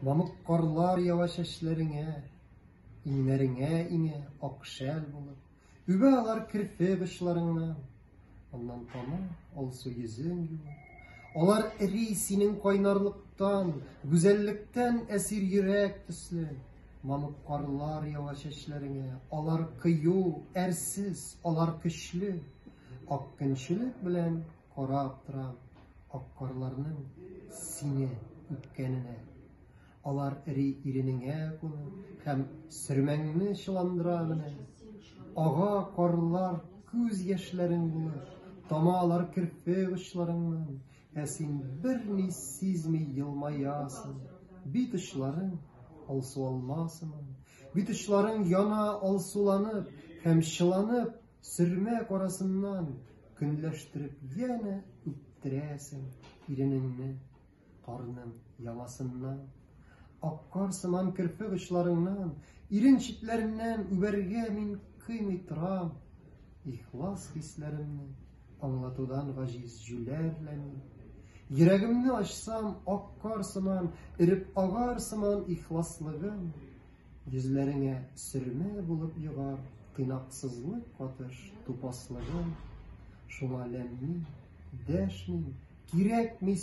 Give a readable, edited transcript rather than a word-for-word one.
Mamık karlar yavaş eşlerine, inlerine ine akşel bulur. Übe alar kirfe başlarına, ondan tamam olsa yüzün gibi. Olar erisinin kaynarlıktan, güzellikten esir yürek tüslü. Mamık karlar yavaş eşlerine, olar kıyı, ersiz, olar kışlı. Akınçılık bilen korap duran, akkarlarının sine ütkenine. Alar eri irinine kunu, hem sürmenini şılandırağını. Ağa karlar küz yaşların bulur, damalar kirfe uçlarından. Esin bir nissiz mi yılmayasın, bitişlerin alsı olmasın. Bitişlerin yana alsulanıp, hem şılanıp, sürmek orasından günleştirip yine üptiresin irinini, karnın yalasından. Akkar sıman kirpi kışlarından, irin çitlerinden überge min kıymetram. İhlas hislerimni anlatıdan gaciz cülerlemin. Yüreğimni açsam akkar sıman, erip ağar sıman ihlaslığım. Yüzlerine sürme bulup yığar, tinaksızlık katır tupaslığım. Şuna lemmi, deşmi, kirek mi